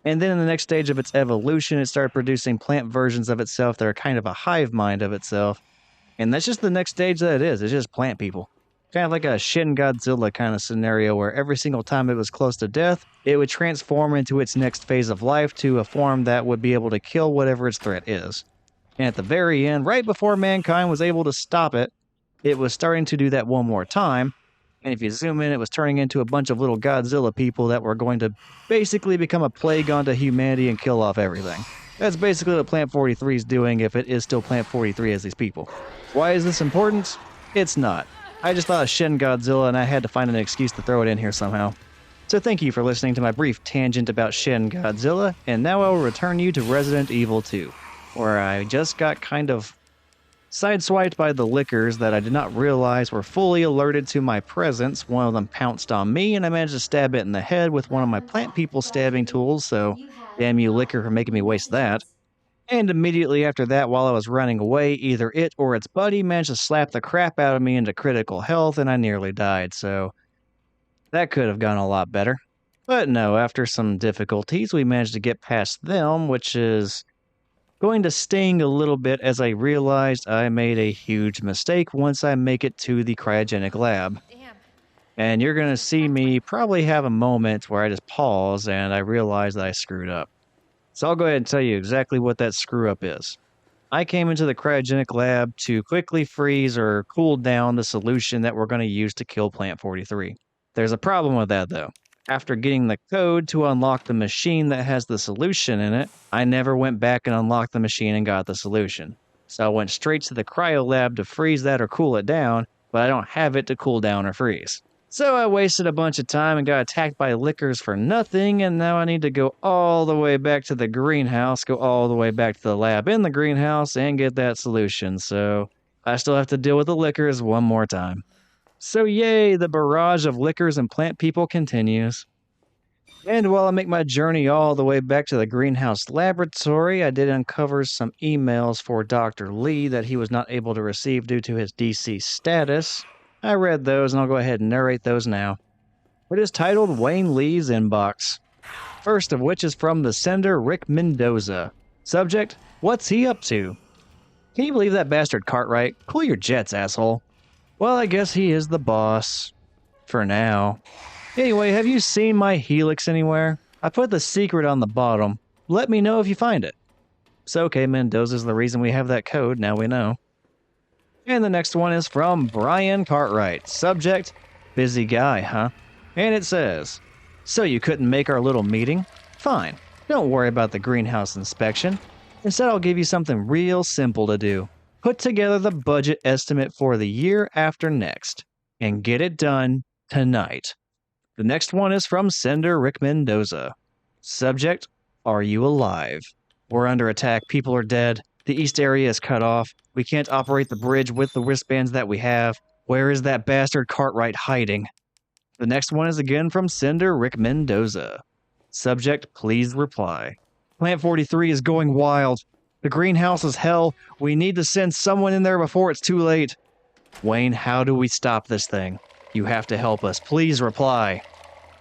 [SPEAKER 1] and then in the next stage of its evolution, it started producing plant versions of itself that are kind of a hive mind of itself. And that's just the next stage that it is. It's just plant people. Kind of like a Shin Godzilla kind of scenario where every single time it was close to death, it would transform into its next phase of life to a form that would be able to kill whatever its threat is. And at the very end, right before mankind was able to stop it, it was starting to do that one more time. And if you zoom in, it was turning into a bunch of little Godzilla people that were going to basically become a plague onto humanity and kill off everything. That's basically what Plant 43 is doing if it is still Plant 43 as these people. Why is this important? It's not. I just thought of Shin Godzilla and I had to find an excuse to throw it in here somehow. So thank you for listening to my brief tangent about Shin Godzilla, and now I will return you to Resident Evil 2, where I just got kind of sideswiped by the lickers that I did not realize were fully alerted to my presence. One of them pounced on me and I managed to stab it in the head with one of my plant people stabbing tools, so damn you licker for making me waste that. And immediately after that, while I was running away, either it or its buddy managed to slap the crap out of me into critical health and I nearly died, so that could have gone a lot better. But no, after some difficulties, we managed to get past them, which is going to sting a little bit as I realized I made a huge mistake once I make it to the cryogenic lab.
[SPEAKER 3] Damn.
[SPEAKER 1] And you're going to see me probably have a moment where I just pause and I realize that I screwed up. So I'll go ahead and tell you exactly what that screw up is. I came into the cryogenic lab to quickly freeze or cool down the solution that we're going to use to kill Plant 43. There's a problem with that though. After getting the code to unlock the machine that has the solution in it, I never went back and unlocked the machine and got the solution. So I went straight to the cryo lab to freeze that or cool it down, but I don't have it to cool down or freeze. So I wasted a bunch of time and got attacked by lickers for nothing, and now I need to go all the way back to the greenhouse, go all the way back to the lab in the greenhouse, and get that solution, so I still have to deal with the lickers one more time. So yay, the barrage of lickers and plant people continues. And while I make my journey all the way back to the greenhouse laboratory, I did uncover some emails for Dr. Lee that he was not able to receive due to his DC status. I read those and I'll go ahead and narrate those now. It is titled Wayne Lee's Inbox. First of which is from the sender Rick Mendoza. Subject, what's he up to? Can you believe that bastard Cartwright? Cool your jets, asshole. Well, I guess he is the boss. For now. Anyway, have you seen my helix anywhere? I put the secret on the bottom. Let me know if you find it. So okay, Mendoza's the reason we have that code, now we know. And the next one is from Brian Cartwright. Subject, busy guy, huh? And it says, so you couldn't make our little meeting? Fine, don't worry about the greenhouse inspection. Instead, I'll give you something real simple to do. Put together the budget estimate for the year after next. And get it done tonight. The next one is from sender Rick Mendoza. Subject, are you alive? We're under attack, people are dead. The east area is cut off. We can't operate the bridge with the wristbands that we have. Where is that bastard Cartwright hiding? The next one is again from sender Rick Mendoza. Subject, please reply. Plant 43 is going wild. The greenhouse is hell. We need to send someone in there before it's too late. Wayne, how do we stop this thing? You have to help us. Please reply.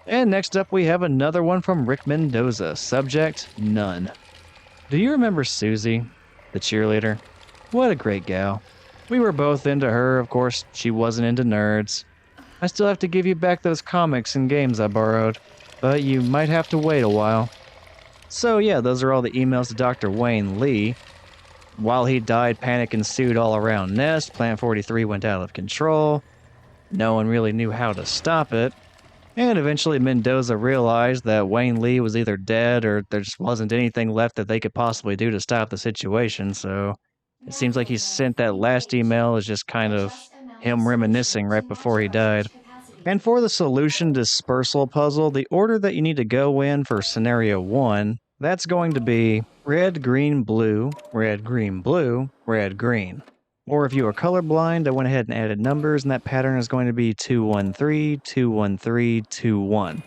[SPEAKER 1] And next up we have another one from Rick Mendoza. Subject, none. Do you remember Susie, the cheerleader? What a great gal. We were both into her, of course. She wasn't into nerds. I still have to give you back those comics and games I borrowed, but you might have to wait a while. So yeah, those are all the emails to Dr. Wayne Lee. While he died, panic ensued all around Nest. Plant 43 went out of control. No one really knew how to stop it. And eventually Mendoza realized that Wayne Lee was either dead or there just wasn't anything left that they could possibly do to stop the situation, so it seems like he sent that last email as just kind of him reminiscing right before he died. And for the solution dispersal puzzle, the order that you need to go in for scenario 1, that's going to be red, green, blue, red, green, blue, red, green. Or if you are colorblind, I went ahead and added numbers, and that pattern is going to be 213, 213, 21.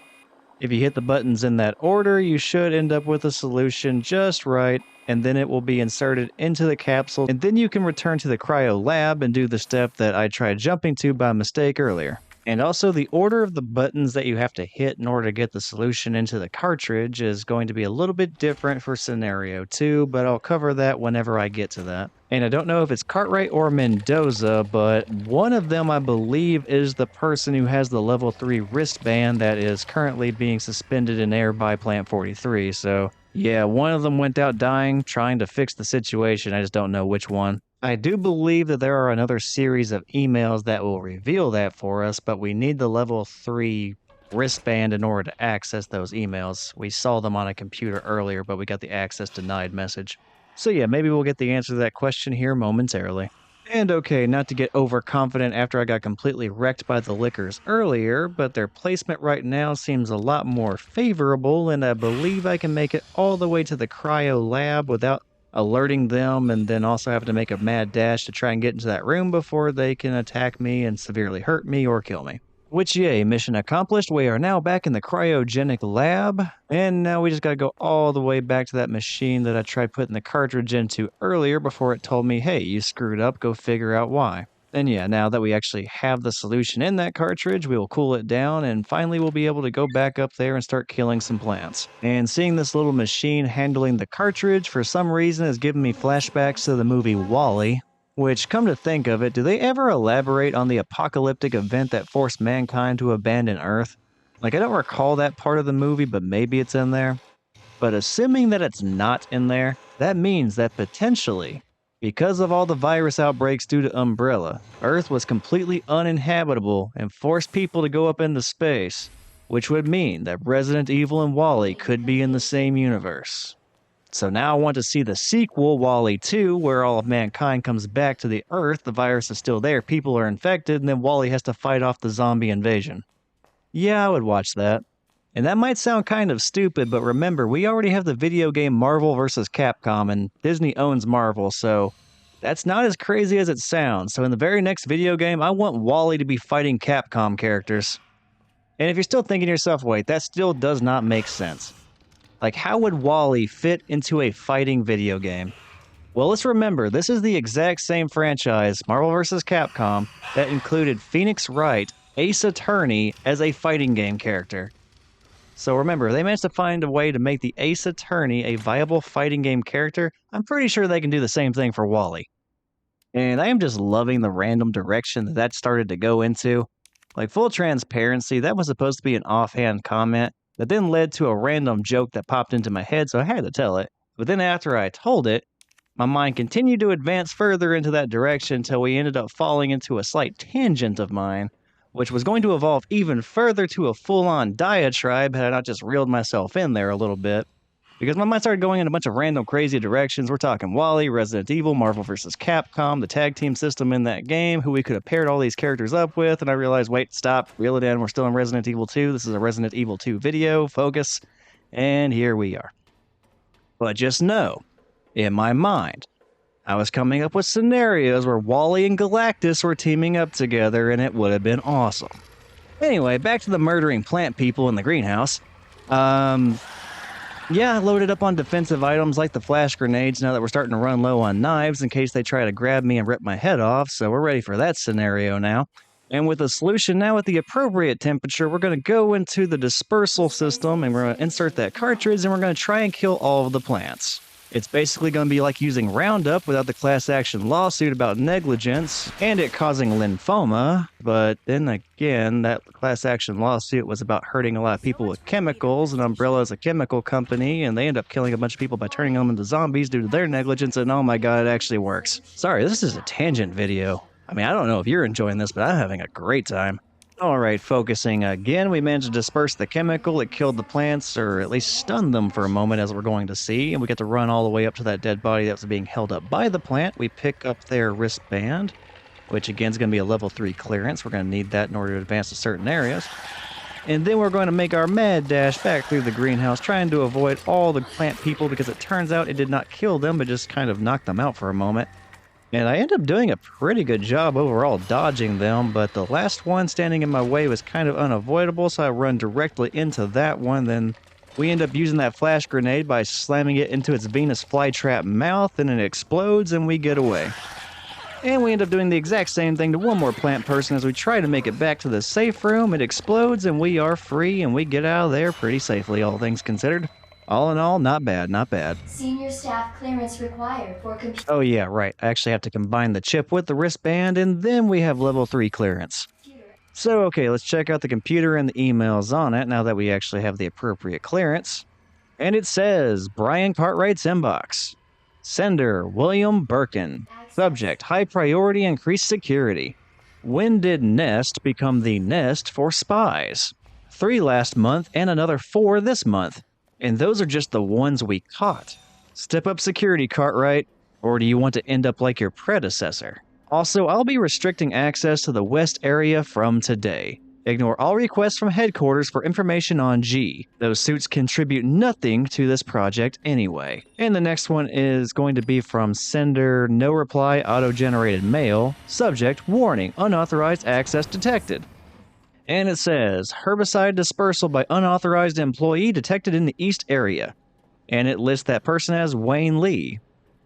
[SPEAKER 1] If you hit the buttons in that order, you should end up with a solution just right, and then it will be inserted into the capsule, and then you can return to the cryo lab and do the step that I tried jumping to by mistake earlier. And also, the order of the buttons that you have to hit in order to get the solution into the cartridge is going to be a little bit different for scenario 2, but I'll cover that whenever I get to that. And I don't know if it's Cartwright or Mendoza, but one of them, I believe, is the person who has the level 3 wristband that is currently being suspended in air by Plant 43, so yeah, one of them went out dying trying to fix the situation. I just don't know which one. I do believe that there are another series of emails that will reveal that for us, but we need the level 3 wristband in order to access those emails. We saw them on a computer earlier, but we got the access denied message. So yeah, maybe we'll get the answer to that question here momentarily. And okay, not to get overconfident after I got completely wrecked by the lickers earlier, but their placement right now seems a lot more favorable, and I believe I can make it all the way to the cryo lab without alerting them, and then also have to make a mad dash to try and get into that room before they can attack me and severely hurt me or kill me. Which, yay, mission accomplished. We are now back in the cryogenic lab, and now we just gotta go all the way back to that machine that I tried putting the cartridge into earlier before it told me, hey, you screwed up, go figure out why. And yeah, now that we actually have the solution in that cartridge, we will cool it down, and finally we'll be able to go back up there and start killing some plants. And seeing this little machine handling the cartridge for some reason has given me flashbacks to the movie WALL-E, which, come to think of it, do they ever elaborate on the apocalyptic event that forced mankind to abandon Earth? Like, I don't recall that part of the movie, but maybe it's in there. But assuming that it's not in there, that means that potentially, because of all the virus outbreaks due to Umbrella, Earth was completely uninhabitable and forced people to go up into space, which would mean that Resident Evil and WALL-E could be in the same universe. So now I want to see the sequel, WALL-E 2, where all of mankind comes back to the Earth, the virus is still there, people are infected, and then WALL-E has to fight off the zombie invasion. Yeah, I would watch that. And that might sound kind of stupid, but remember, we already have the video game Marvel vs. Capcom, and Disney owns Marvel, so that's not as crazy as it sounds. So in the very next video game, I want WALL-E to be fighting Capcom characters. And if you're still thinking to yourself, wait, that still does not make sense. Like, how would WALL-E fit into a fighting video game? Well, let's remember, this is the exact same franchise, Marvel vs. Capcom, that included Phoenix Wright, Ace Attorney, as a fighting game character. So remember, if they managed to find a way to make the Ace Attorney a viable fighting game character, I'm pretty sure they can do the same thing for WALL-E. And I am just loving the random direction that started to go into. Like, full transparency, that was supposed to be an offhand comment, that then led to a random joke that popped into my head, so I had to tell it. But then after I told it, my mind continued to advance further into that direction until we ended up falling into a slight tangent of mine, which was going to evolve even further to a full-on diatribe had I not just reeled myself in there a little bit. Because my mind started going in a bunch of random crazy directions. We're talking WALL-E, Resident Evil, Marvel vs. Capcom, the tag team system in that game, who we could have paired all these characters up with, and I realized, wait, stop, reel it in, we're still in Resident Evil 2, this is a Resident Evil 2 video, focus, and here we are. But just know, in my mind, I was coming up with scenarios where WALL-E and Galactus were teaming up together, and it would have been awesome. Anyway, back to the murdering plant people in the greenhouse. Yeah, I loaded up on defensive items like the flash grenades now that we're starting to run low on knives in case they try to grab me and rip my head off, so we're ready for that scenario now. And with the solution now at the appropriate temperature, we're going to go into the dispersal system and we're going to insert that cartridge and we're going to try and kill all of the plants. It's basically going to be like using Roundup without the class action lawsuit about negligence and it causing lymphoma, but then again, that class action lawsuit was about hurting a lot of people with chemicals, and Umbrella is a chemical company, and they end up killing a bunch of people by turning them into zombies due to their negligence, and oh my god, it actually works. Sorry, this is a tangent video. I mean, I don't know if you're enjoying this, but I'm having a great time. Alright, focusing again, we managed to disperse the chemical. It killed the plants, or at least stunned them for a moment, as we're going to see. And we get to run all the way up to that dead body that was being held up by the plant. We pick up their wristband, which again is going to be a level 3 clearance. We're going to need that in order to advance to certain areas. And then we're going to make our mad dash back through the greenhouse, trying to avoid all the plant people, because it turns out it did not kill them, but just kind of knocked them out for a moment. And I end up doing a pretty good job overall dodging them, but the last one standing in my way was kind of unavoidable, so I run directly into that one. Then we end up using that flash grenade by slamming it into its Venus flytrap mouth, and it explodes, and we get away. And we end up doing the exact same thing to one more plant person as we try to make it back to the safe room. It explodes, and we are free, and we get out of there pretty safely, all things considered. All in all, not bad, not bad.
[SPEAKER 6] Senior staff clearance required for computer.
[SPEAKER 1] Oh yeah, right. I actually have to combine the chip with the wristband, and then we have level 3 clearance. So, okay, let's check out the computer and the emails on it now that we actually have the appropriate clearance. And it says, Brian Cartwright's inbox. Sender, William Birkin. Subject, high priority, increased security. When did Nest become the nest for spies? 3 last month and another 4 this month. And those are just the ones we caught. Step up security, Cartwright, or do you want to end up like your predecessor? Also, I'll be restricting access to the West area from today. Ignore all requests from headquarters for information on G. Those suits contribute nothing to this project anyway. And the next one is going to be from sender, no reply, auto-generated mail. Subject, warning, unauthorized access detected. And it says, herbicide dispersal by unauthorized employee detected in the East area. And it lists that person as Wayne Lee.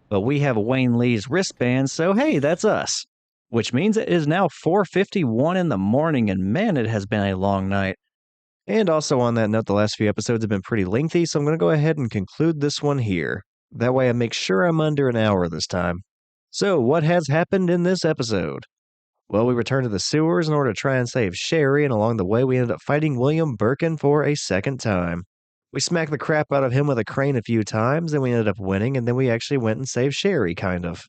[SPEAKER 1] But we have Wayne Lee's wristband, so hey, that's us. Which means it is now 4:51 in the morning, and man, it has been a long night. And also on that note, the last few episodes have been pretty lengthy, so I'm going to go ahead and conclude this one here. That way I make sure I'm under an hour this time. So, what has happened in this episode? Well, we returned to the sewers in order to try and save Sherry, and along the way we ended up fighting William Birkin for a second time. We smacked the crap out of him with a crane a few times, and we ended up winning, and then we actually went and saved Sherry, kind of.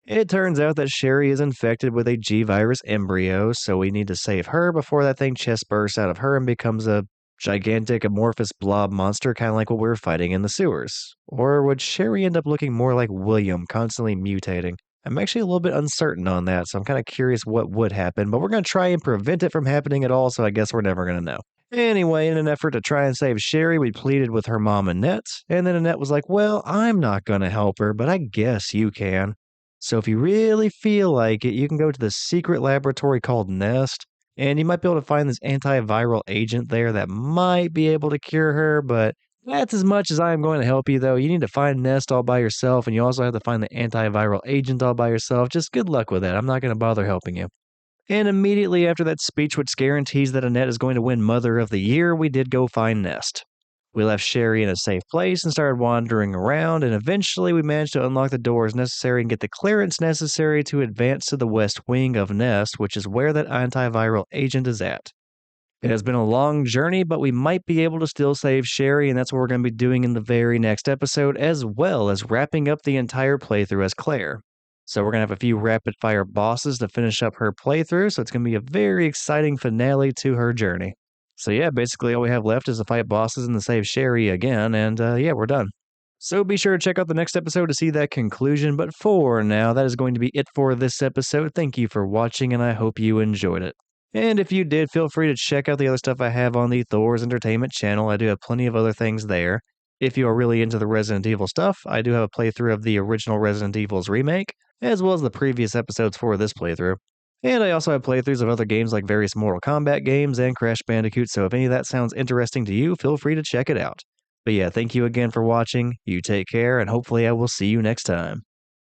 [SPEAKER 1] It turns out that Sherry is infected with a G-virus embryo, so we need to save her before that thing chest bursts out of her and becomes a gigantic amorphous blob monster, kind of like what we were fighting in the sewers. Or would Sherry end up looking more like William, constantly mutating? I'm actually a little bit uncertain on that, so I'm kind of curious what would happen, but we're going to try and prevent it from happening at all, so I guess we're never going to know. Anyway, in an effort to try and save Sherry, we pleaded with her mom, Annette, and then Annette was like, well, I'm not going to help her, but I guess you can. So if you really feel like it, you can go to the secret laboratory called Nest, and you might be able to find this antiviral agent there that might be able to cure her, but that's as much as I'm going to help you, though. You need to find Nest all by yourself, and you also have to find the antiviral agent all by yourself. Just good luck with that. I'm not going to bother helping you. And immediately after that speech, which guarantees that Annette is going to win Mother of the Year, we did go find Nest. We left Sherry in a safe place and started wandering around, and eventually we managed to unlock the doors necessary and get the clearance necessary to advance to the west wing of Nest, which is where that antiviral agent is at. It has been a long journey, but we might be able to still save Sherry, and that's what we're going to be doing in the very next episode, as well as wrapping up the entire playthrough as Claire. So we're going to have a few rapid-fire bosses to finish up her playthrough, so it's going to be a very exciting finale to her journey. So yeah, basically all we have left is to fight bosses and to save Sherry again, and yeah, we're done. So be sure to check out the next episode to see that conclusion, but for now, that is going to be it for this episode. Thank you for watching, and I hope you enjoyed it. And if you did, feel free to check out the other stuff I have on the Thor's Entertainment channel. I do have plenty of other things there. If you are really into the Resident Evil stuff, I do have a playthrough of the original Resident Evil's remake, as well as the previous episodes for this playthrough. And I also have playthroughs of other games like various Mortal Kombat games and Crash Bandicoot, so if any of that sounds interesting to you, feel free to check it out. But yeah, thank you again for watching, you take care, and hopefully I will see you next time.